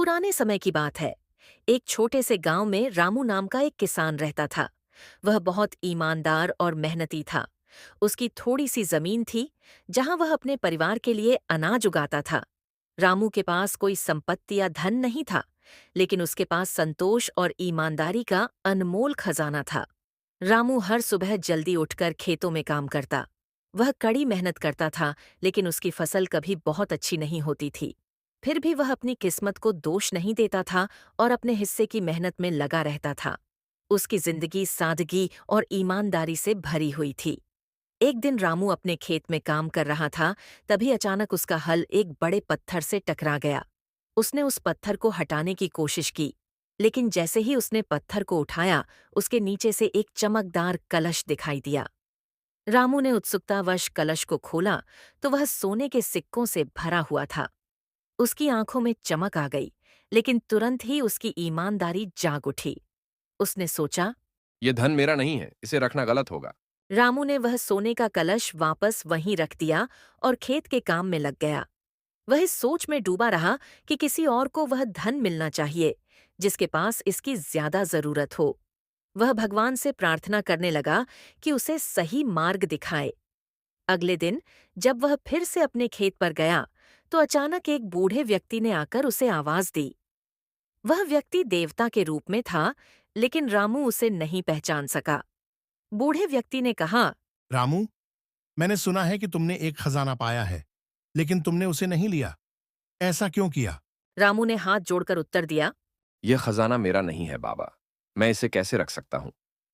पुराने समय की बात है। एक छोटे से गांव में रामू नाम का एक किसान रहता था। वह बहुत ईमानदार और मेहनती था। उसकी थोड़ी सी जमीन थी, जहां वह अपने परिवार के लिए अनाज उगाता था। रामू के पास कोई संपत्ति या धन नहीं था, लेकिन उसके पास संतोष और ईमानदारी का अनमोल खजाना था। रामू हर सुबह जल्दी उठकर खेतों में काम करता। वह कड़ी मेहनत करता था, लेकिन उसकी फसल कभी बहुत अच्छी नहीं होती थी। फिर भी वह अपनी किस्मत को दोष नहीं देता था और अपने हिस्से की मेहनत में लगा रहता था। उसकी जिंदगी सादगी और ईमानदारी से भरी हुई थी। एक दिन रामू अपने खेत में काम कर रहा था, तभी अचानक उसका हल एक बड़े पत्थर से टकरा गया। उसने उस पत्थर को हटाने की कोशिश की, लेकिन जैसे ही उसने पत्थर को उठाया, उसके नीचे से एक चमकदार कलश दिखाई दिया। रामू ने उत्सुकतावश कलश को खोला तो वह सोने के सिक्कों से भरा हुआ था। उसकी आंखों में चमक आ गई, लेकिन तुरंत ही उसकी ईमानदारी जाग उठी। उसने सोचा, ये धन मेरा नहीं है, इसे रखना गलत होगा। रामू ने वह सोने का कलश वापस वहीं रख दिया और खेत के काम में लग गया। वह इस सोच में डूबा रहा कि किसी और को वह धन मिलना चाहिए, जिसके पास इसकी ज्यादा जरूरत हो। वह भगवान से प्रार्थना करने लगा कि उसे सही मार्ग दिखाए। अगले दिन जब वह फिर से अपने खेत पर गया, तो अचानक एक बूढ़े व्यक्ति ने आकर उसे आवाज दी। वह व्यक्ति देवता के रूप में था, लेकिन रामू उसे नहीं पहचान सका। बूढ़े व्यक्ति ने कहा, रामू, मैंने सुना है कि तुमने एक खजाना पाया है, लेकिन तुमने उसे नहीं लिया। ऐसा क्यों किया? रामू ने हाथ जोड़कर उत्तर दिया, यह खजाना मेरा नहीं है बाबा। मैं इसे कैसे रख सकता हूँ?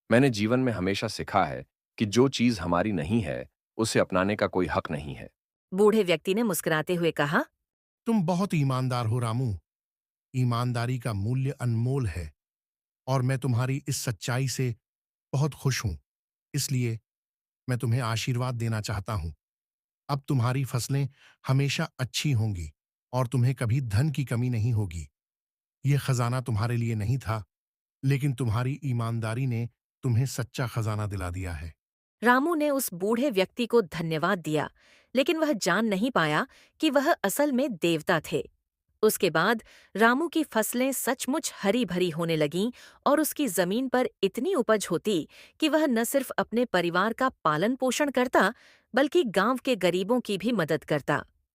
मैंने जीवन में हमेशा सीखा है कि जो चीज हमारी नहीं है, उसे अपनाने का कोई हक नहीं है। बूढ़े व्यक्ति ने मुस्कुराते हुए कहा, तुम बहुत ईमानदार हो रामू। ईमानदारी का मूल्य अनमोल है और मैं तुम्हारी इस सच्चाई से बहुत खुश हूं। इसलिए मैं तुम्हें आशीर्वाद देना चाहता हूं। अब तुम्हारी फसलें हमेशा अच्छी होंगी और तुम्हें कभी धन की कमी नहीं होगी। यह खजाना तुम्हारे लिए नहीं था, लेकिन तुम्हारी ईमानदारी ने तुम्हें सच्चा खजाना दिला दिया है। रामू ने उस बूढ़े व्यक्ति को धन्यवाद दिया, लेकिन वह जान नहीं पाया कि वह असल में देवता थे। उसके बाद रामू की फसलें सचमुच हरी भरी होने लगीं और उसकी जमीन पर इतनी उपज होती कि वह न सिर्फ अपने परिवार का पालन पोषण करता, बल्कि गांव के गरीबों की भी मदद करता।